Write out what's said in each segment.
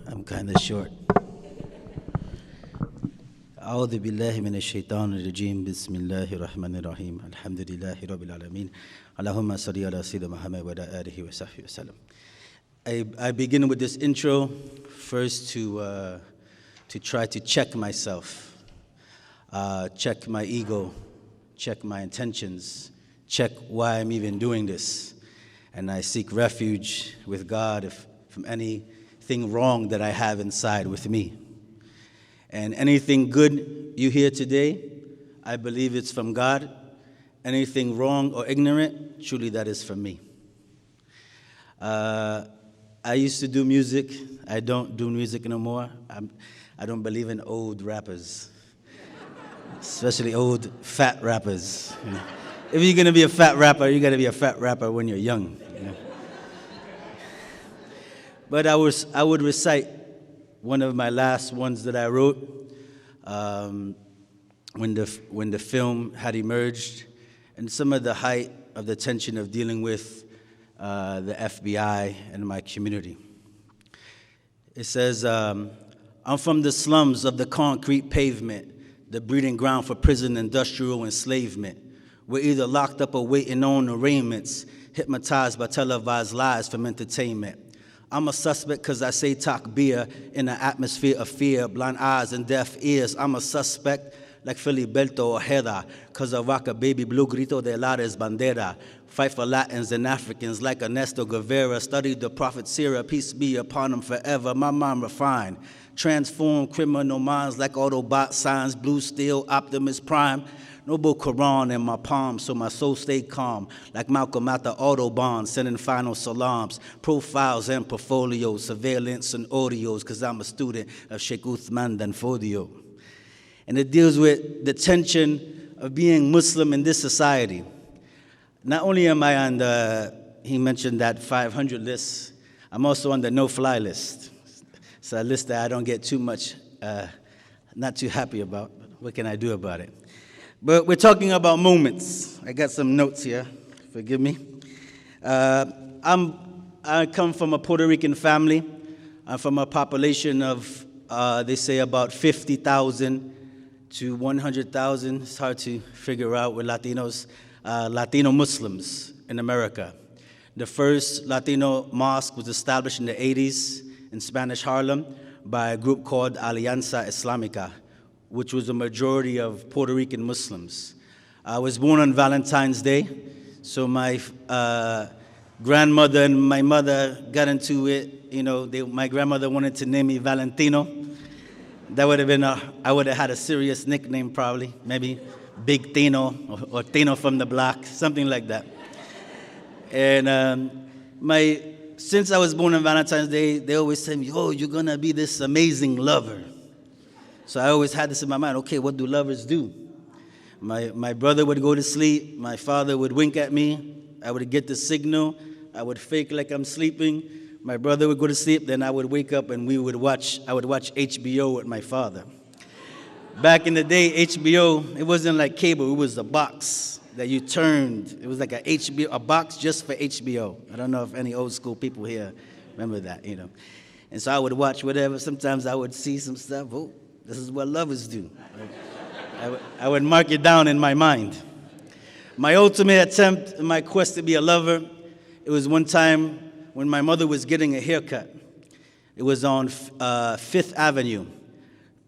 I'm kind of short. أعوذ بالله من الشيطان الرجيم بسم الله الرحمن الرحيم الحمد لله رب العالمين اللهم صل على سيدنا محمد وعلى آله وصحبه وسلم. I begin with this intro first to try to check myself, check my ego, check my intentions, check why I'm even doing this. And I seek refuge with God from anything wrong that I have inside with me. And anything good you hear today, I believe it's from God. Anything wrong or ignorant, truly that is from me. I used to do music. I don't do music anymore. I don't believe in old rappers, especially old fat rappers. You know. If you're going to be a fat rapper, you got to be a fat rapper when you're young. You know. But I would recite one of my last ones that I wrote when the film had emerged, and some of the height of the tension of dealing with the FBI and my community. It says, I'm from the slums of the concrete pavement, the breeding ground for prison industrial enslavement. We're either locked up or waiting on arraignments, hypnotized by televised lies from entertainment. I'm a suspect because I say talk beer in an atmosphere of fear, blind eyes and deaf ears. I'm a suspect like Filiberto Ojeda because I rock a baby blue grito de lares bandera. Fight for Latins and Africans like Ernesto Guevara. Studied the prophet Sirah, peace be upon him forever. My mind refined. Transform criminal minds like Autobot signs, blue steel, Optimus Prime. Noble Quran in my palm, so my soul stayed calm. Like Malcolm at the Autobahn, sending final salams. Profiles and portfolios, surveillance and audios, because I'm a student of Sheikh Uthman Danfodio. And it deals with the tension of being Muslim in this society. Not only am I on the, he mentioned that 500 list, I'm also on the no-fly list. It's a list that I don't get too much, not too happy about. But what can I do about it? But we're talking about moments. I got some notes here. Forgive me. I come from a Puerto Rican family. I'm from a population of, they say, about 50,000 to 100,000. It's hard to figure out with Latinos, Latino Muslims in America. The first Latino mosque was established in the 80s in Spanish Harlem by a group called Alianza Islamica, which was a majority of Puerto Rican Muslims. I was born on Valentine's Day, so my grandmother and my mother got into it. You know, my grandmother wanted to name me Valentino. That would have been I would have had a serious nickname probably, maybe Big Tino or Tino from the block, something like that. And since I was born on Valentine's Day, they always say, "Oh, you're gonna be this amazing lover." So I always had this in my mind, okay, what do lovers do? My brother would go to sleep, my father would wink at me, I would get the signal, I would fake like I'm sleeping, my brother would go to sleep, then I would wake up and I would watch HBO with my father. Back in the day, HBO, it wasn't like cable, it was a box that you turned. It was like a box just for HBO. I don't know if any old school people here remember that, you know. And so I would watch whatever, sometimes I would see some stuff, oh, this is what lovers do. I would mark it down in my mind. My ultimate attempt in my quest to be a lover, it was one time when my mother was getting a haircut. It was on 5th Avenue,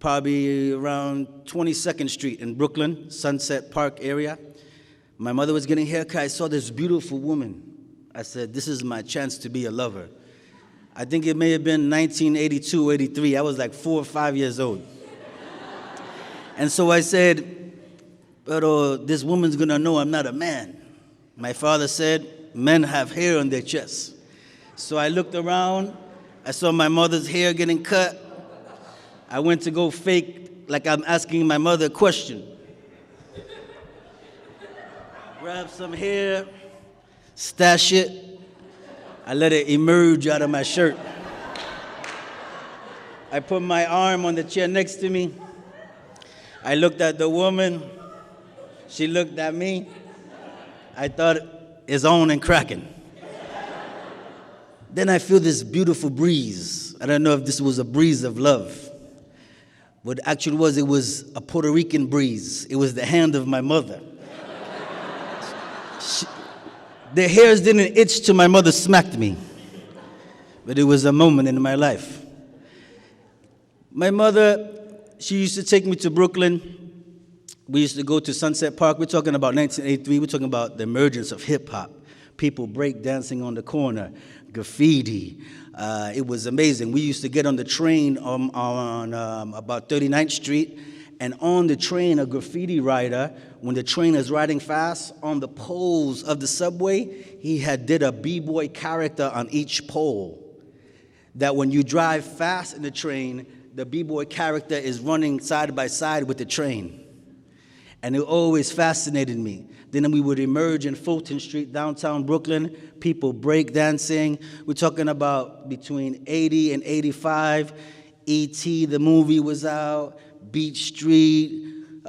probably around 22nd Street in Brooklyn, Sunset Park area. My mother was getting a haircut. I saw this beautiful woman. I said, this is my chance to be a lover. I think it may have been 1982, 83. I was like 4 or 5 years old. And so I said, but this woman's going to know I'm not a man. My father said, men have hair on their chests. So I looked around. I saw my mother's hair getting cut. I went to go fake like I'm asking my mother a question. Grab some hair, stash it. I let it emerge out of my shirt. I put my arm on the chair next to me. I looked at the woman. She looked at me. I thought, it's on and cracking. Then I feel this beautiful breeze. I don't know if this was a breeze of love. What actually was, it was a Puerto Rican breeze. It was the hand of my mother. The hairs didn't itch till my mother smacked me. But it was a moment in my life. My mother, she used to take me to Brooklyn. We used to go to Sunset Park. We're talking about 1983. We're talking about the emergence of hip-hop. People break dancing on the corner, graffiti. It was amazing. We used to get on the train on about 39th Street, and on the train, a graffiti writer, when the train is riding fast, on the poles of the subway, he had did a b-boy character on each pole. That when you drive fast in the train, the b-boy character is running side by side with the train. And it always fascinated me. Then we would emerge in Fulton Street, downtown Brooklyn, people break dancing. We're talking about between 80 and 85. E.T., the movie was out, Beach Street,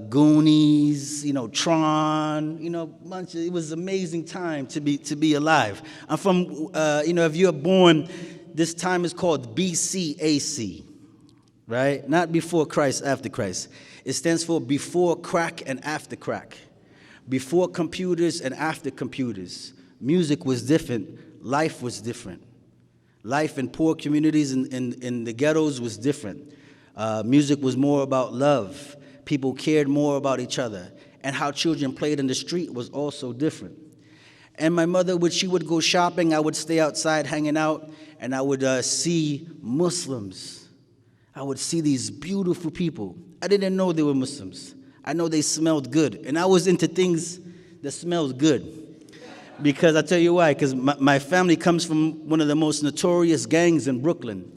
Goonies, Tron, it was an amazing time to be alive. I'm from, if you're born, this time is called BCAC, right? Not before Christ, after Christ. It stands for before crack and after crack. Before computers and after computers. Music was different. Life was different. Life in poor communities in the ghettos was different. Music was more about love. People cared more about each other. And how children played in the street was also different. And my mother, she would go shopping. I would stay outside hanging out, and I would see Muslims. I would see these beautiful people. I didn't know they were Muslims. I know they smelled good. And I was into things that smelled good. Because I'll tell you why. Because my family comes from one of the most notorious gangs in Brooklyn.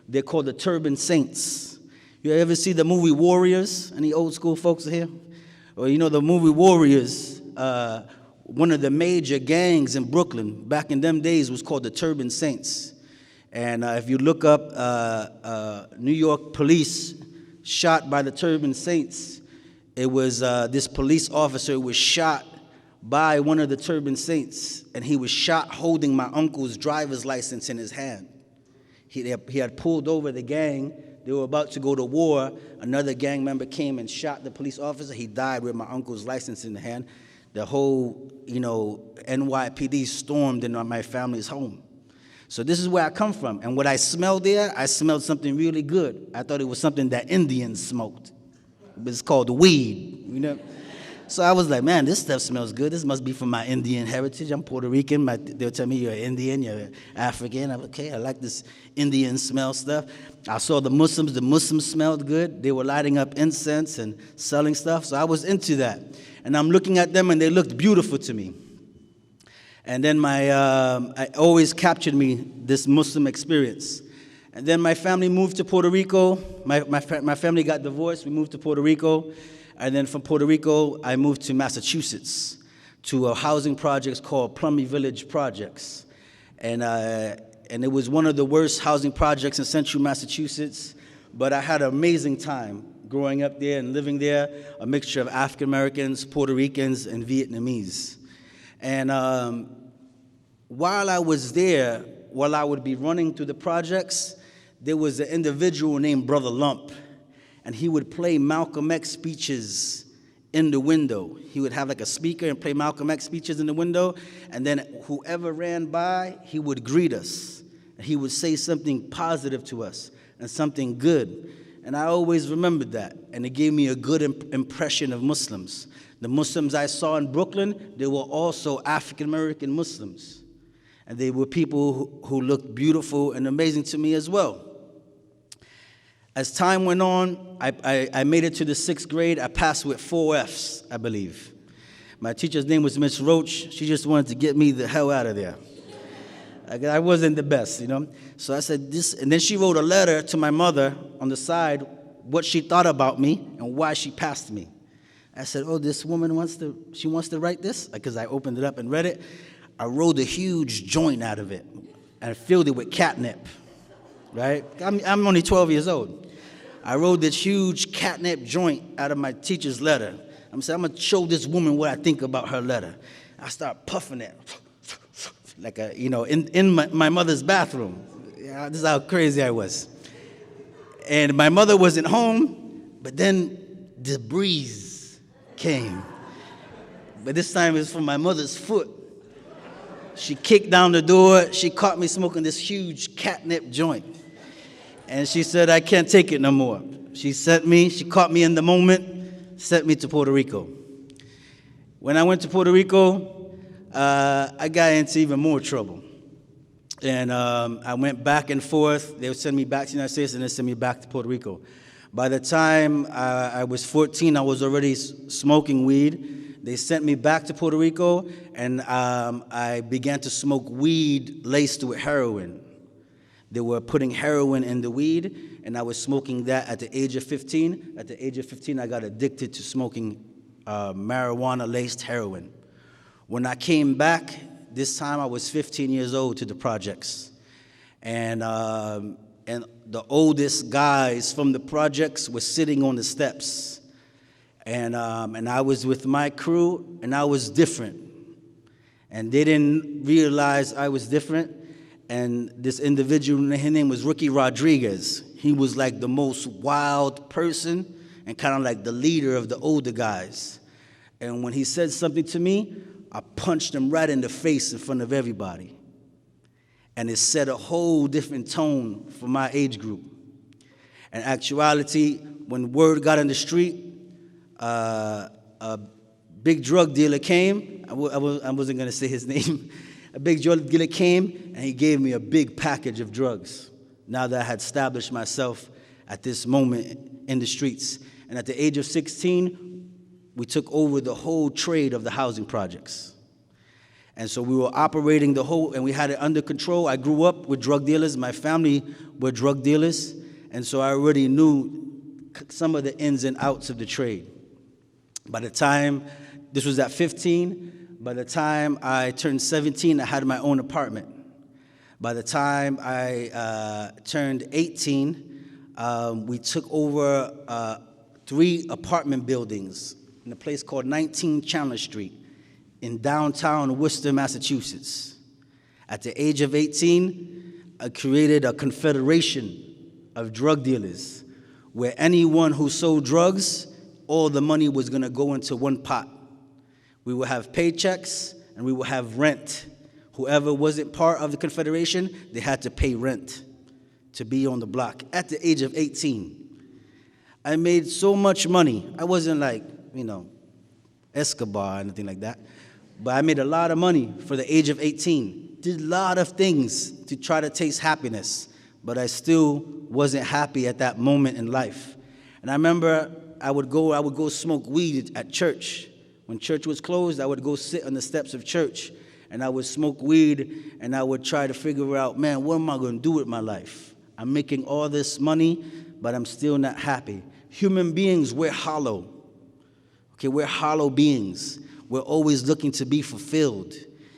They're called the Turban Saints. You ever see the movie Warriors? Any old school folks here? Or the movie Warriors, one of the major gangs in Brooklyn back in them days was called the Turban Saints. And if you look up New York police shot by the Turban Saints, it was this police officer was shot by one of the Turban Saints, and he was shot holding my uncle's driver's license in his hand. He had pulled over the gang. They were about to go to war. Another gang member came and shot the police officer. He died with my uncle's license in the hand. The whole, NYPD stormed into my family's home. So this is where I come from. And what I smelled there, I smelled something really good. I thought it was something that Indians smoked. It's called weed, So I was like, man, this stuff smells good. This must be from my Indian heritage. I'm Puerto Rican. They'll tell me you're Indian, you're African. I'm okay, I like this Indian smell stuff. I saw the Muslims. The Muslims smelled good. They were lighting up incense and selling stuff. So I was into that. And I'm looking at them, and they looked beautiful to me. And then I always captured me this Muslim experience. And then my family moved to Puerto Rico. My family got divorced. We moved to Puerto Rico. And then from Puerto Rico, I moved to Massachusetts to a housing projects called Plummy Village Projects. And it was one of the worst housing projects in central Massachusetts. But I had an amazing time growing up there and living there, a mixture of African Americans, Puerto Ricans, and Vietnamese. And while I was there, while I would be running through the projects, there was an individual named Brother Lump. And he would play Malcolm X speeches in the window. He would have like a speaker and play Malcolm X speeches in the window. And then whoever ran by, he would greet us. He would say something positive to us and something good. And I always remembered that. And it gave me a good impression of Muslims. The Muslims I saw in Brooklyn, they were also African-American Muslims. And they were people who looked beautiful and amazing to me as well. As time went on, I made it to the 6th grade. I passed with 4 Fs, I believe. My teacher's name was Miss Roach. She just wanted to get me the hell out of there. I wasn't the best, you know. So I said this, and then she wrote a letter to my mother on the side, what she thought about me and why she passed me. I said, oh, this woman wants to write this? Because I opened it up and read it. I rolled a huge joint out of it and filled it with catnip, right? I'm only 12 years old. I rolled this huge catnip joint out of my teacher's letter. I'm saying, I'm going to show this woman what I think about her letter. I start puffing it, like in my mother's bathroom. Yeah, this is how crazy I was. And my mother wasn't home, but then the breeze came. But this time it was from my mother's foot. She kicked down the door. She caught me smoking this huge catnip joint. And she said, I can't take it no more. She caught me in the moment, sent me to Puerto Rico. When I went to Puerto Rico, I got into even more trouble. And I went back and forth. They would send me back to the United States and then send me back to Puerto Rico. By the time I was 14, I was already smoking weed. They sent me back to Puerto Rico, and I began to smoke weed laced with heroin. They were putting heroin in the weed, and I was smoking that at the age of 15. At the age of 15, I got addicted to smoking marijuana-laced heroin. When I came back, this time I was 15 years old to the projects. And the oldest guys from the projects were sitting on the steps. And I was with my crew, and I was different. And they didn't realize I was different. And this individual, his name was Ricky Rodriguez. He was like the most wild person and kind of like the leader of the older guys. And when he said something to me, I punched him right in the face in front of everybody. And it set a whole different tone for my age group. In actuality, when word got in the street, a big drug dealer came. I wasn't going to say his name. A big drug dealer came, and he gave me a big package of drugs, now that I had established myself at this moment in the streets. And at the age of 16, we took over the whole trade of the housing projects. And so we were operating the whole, and we had it under control. I grew up with drug dealers. My family were drug dealers. And so I already knew some of the ins and outs of the trade. By the time, this was at 15, by the time I turned 17, I had my own apartment. By the time I turned 18, we took over 3 apartment buildings in a place called 19 Chandler Street in downtown Worcester, Massachusetts. At the age of 18, I created a confederation of drug dealers where anyone who sold drugs, all the money was going to go into one pot. We will have paychecks, and we will have rent. Whoever wasn't part of the confederation, they had to pay rent to be on the block at the age of 18. I made so much money. I wasn't like, Escobar or anything like that. But I made a lot of money for the age of 18. Did a lot of things to try to taste happiness, but I still wasn't happy at that moment in life. And I remember I would go smoke weed at church. When church was closed, I would go sit on the steps of church, and I would smoke weed, and I would try to figure out, man, what am I going to do with my life? I'm making all this money, but I'm still not happy. Human beings, we're hollow. Okay, we're hollow beings. We're always looking to be fulfilled,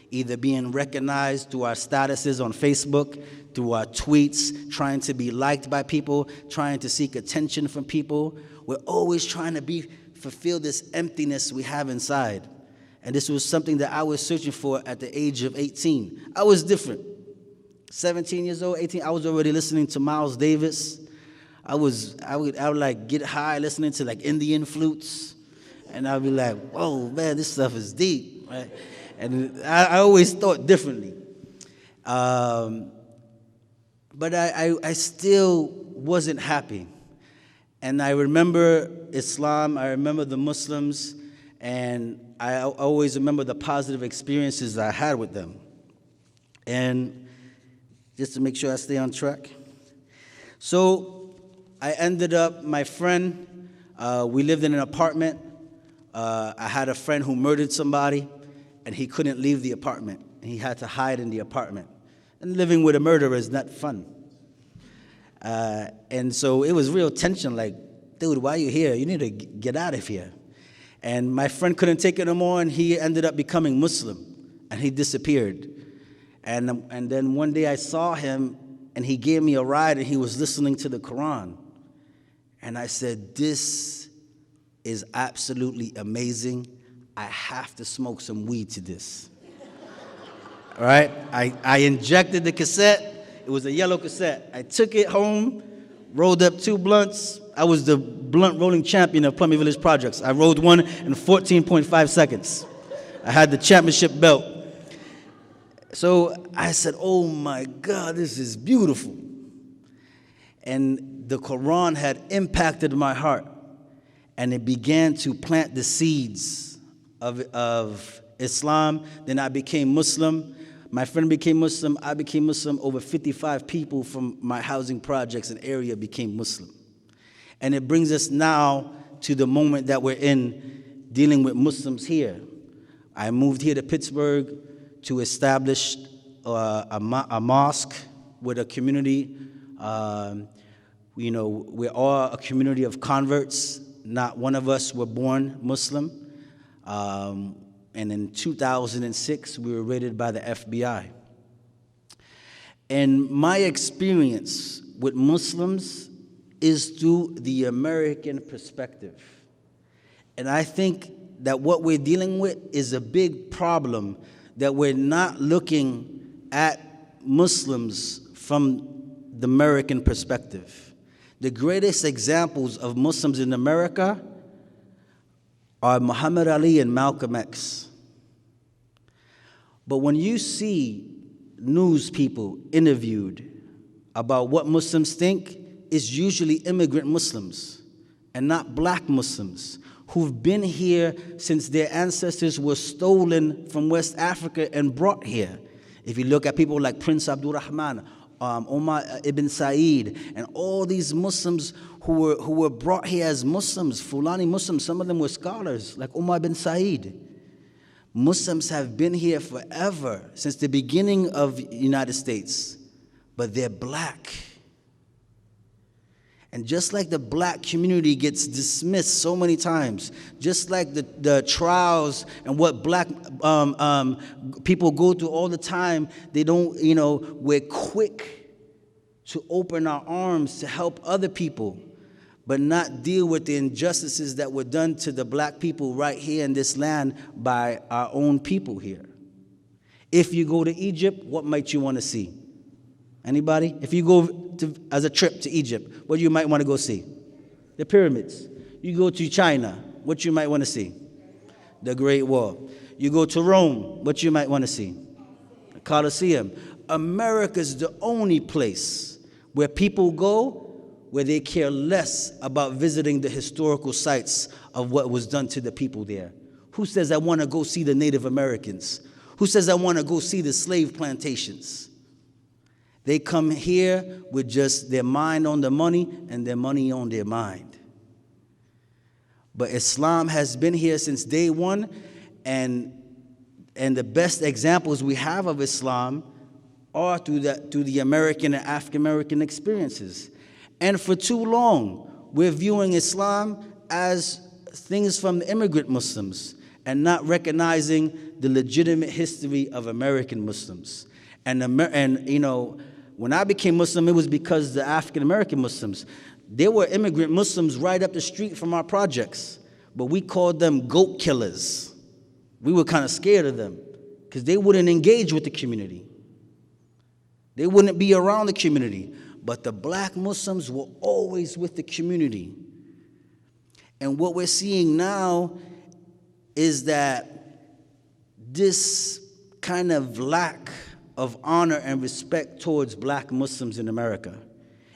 either being recognized through our statuses on Facebook, through our tweets, trying to be liked by people, trying to seek attention from people. We're always trying to fulfill this emptiness we have inside. And this was something that I was searching for at the age of 18. I was different. 17 years old, 18, I was already listening to Miles Davis. I would like get high listening to like Indian flutes. And I'd be like, whoa, man, this stuff is deep, right? And I always thought differently. But I still wasn't happy. And I remember Islam, I remember the Muslims, and I always remember the positive experiences I had with them. And just to make sure I stay on track. So I ended up, my friend, we lived in an apartment. I had a friend who murdered somebody, and he couldn't leave the apartment. He had to hide in the apartment. And living with a murderer is not fun. And so it was real tension, like, dude, why are you here? You need to get out of here. And my friend couldn't take it no more, and he ended up becoming Muslim, and he disappeared. And then one day I saw him, and he gave me a ride, and he was listening to the Quran. And I said, this is absolutely amazing. I have to smoke some weed to this. All right? I injected the cassette. It was a yellow cassette. I took it home, rolled up 2 blunts. I was the blunt rolling champion of Plummy Village Projects. I rolled one in 14.5 seconds. I had the championship belt. So I said, oh my God, this is beautiful. And the Quran had impacted my heart, and it began to plant the seeds of Islam. Then I became Muslim. My friend became Muslim. I became Muslim. Over 55 people from my housing projects and area became Muslim. And it brings us now to the moment that we're in, dealing with Muslims here. I moved here to Pittsburgh to establish a mosque with a community. We're all a community of converts. Not one of us were born Muslim. And in 2006, we were raided by the FBI. And my experience with Muslims is through the American perspective. And I think that what we're dealing with is a big problem, that we're not looking at Muslims from the American perspective. The greatest examples of Muslims in America are Muhammad Ali and Malcolm X. But when you see news people interviewed about what Muslims think, it's usually immigrant Muslims and not black Muslims who've been here since their ancestors were stolen from West Africa and brought here. If you look at people like Prince Abdul Rahman, Omar ibn Said, and all these Muslims who were brought here as Muslims, Fulani Muslims, some of them were scholars, like Omar ibn Said. Muslims have been here forever, since the beginning of the United States, but they're black. And just like the black community gets dismissed so many times, just like the trials and what black people go through all the time, they don't, we're quick to open our arms to help other people, but not deal with the injustices that were done to the black people right here in this land by our own people here. If you go to Egypt, what might you want to see? Anybody? If you go as a trip to Egypt, what you might want to go see? The pyramids. You go to China, what you might want to see? The Great Wall. You go to Rome, what you might want to see? The Colosseum. America's the only place where people go where they care less about visiting the historical sites of what was done to the people there. Who says I want to go see the Native Americans? Who says I want to go see the slave plantations? They come here with just their mind on the money and their money on their mind. But Islam has been here since day one, and the best examples we have of Islam are through the American and African American experiences. And for too long, we're viewing Islam as things from the immigrant Muslims and not recognizing the legitimate history of American Muslims. And when I became Muslim, it was because the African American Muslims, there were immigrant Muslims right up the street from our projects, but we called them goat killers. We were kind of scared of them because they wouldn't engage with the community. They wouldn't be around the community. But the black Muslims were always with the community. And what we're seeing now is that this kind of lack of honor and respect towards black Muslims in America.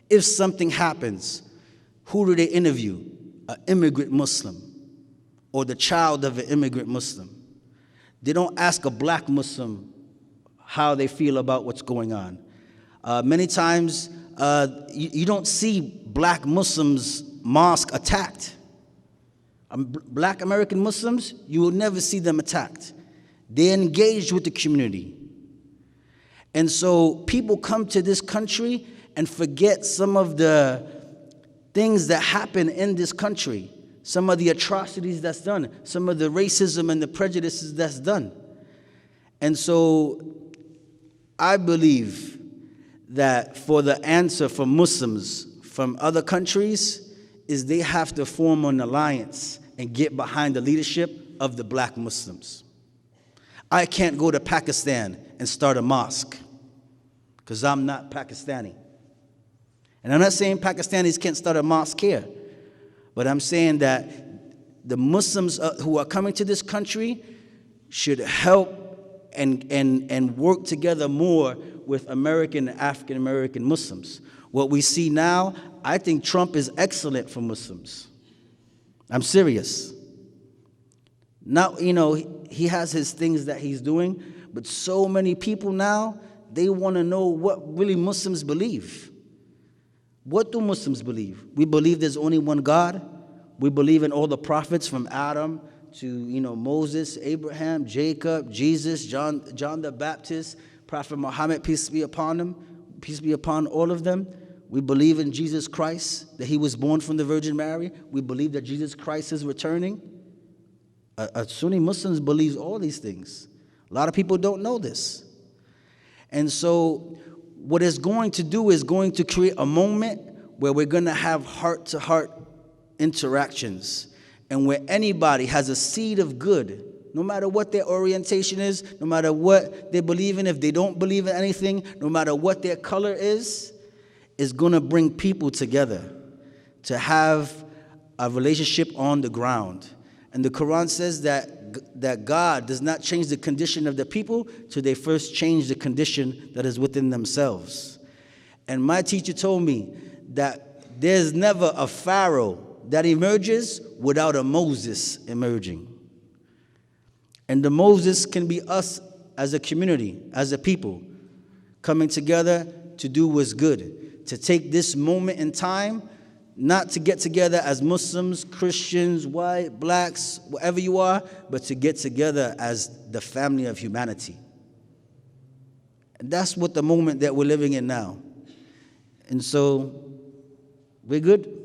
If something happens, who do they interview? An immigrant Muslim or the child of an immigrant Muslim. They don't ask a black Muslim how they feel about what's going on. Many times, you don't see black Muslims' mosque attacked. Black American Muslims, you will never see them attacked. They're engaged with the community. And so people come to this country and forget some of the things that happen in this country, some of the atrocities that's done, some of the racism and the prejudices that's done. And so I believe that for the answer for Muslims from other countries is they have to form an alliance and get behind the leadership of the black Muslims. I can't go to Pakistan and start a mosque because I'm not Pakistani. And I'm not saying Pakistanis can't start a mosque here, but I'm saying that the Muslims who are coming to this country should help and work together more with American and African American Muslims. What we see now, I think Trump is excellent for Muslims. I'm serious. Now, he has his things that he's doing, but so many people now, they want to know what really Muslims believe. What do Muslims believe? We believe there's only one God. We believe in all the prophets from Adam to, Moses, Abraham, Jacob, Jesus, John the Baptist, Prophet Muhammad, peace be upon him, peace be upon all of them. We believe in Jesus Christ, that he was born from the Virgin Mary. We believe that Jesus Christ is returning. Sunni Muslims believe all these things. A lot of people don't know this. And so what it's going to do is going to create a moment where we're going to have heart-to-heart interactions, and where anybody has a seed of good, no matter what their orientation is, no matter what they believe in, if they don't believe in anything, no matter what their color is going to bring people together to have a relationship on the ground. And the Quran says that God does not change the condition of the people till they first change the condition that is within themselves. And my teacher told me that there's never a Pharaoh that emerges without a Moses emerging. And the Moses can be us as a community, as a people, coming together to do what's good, to take this moment in time, not to get together as Muslims, Christians, white, blacks, whatever you are, but to get together as the family of humanity. And that's what the moment that we're living in now. And so, we're good.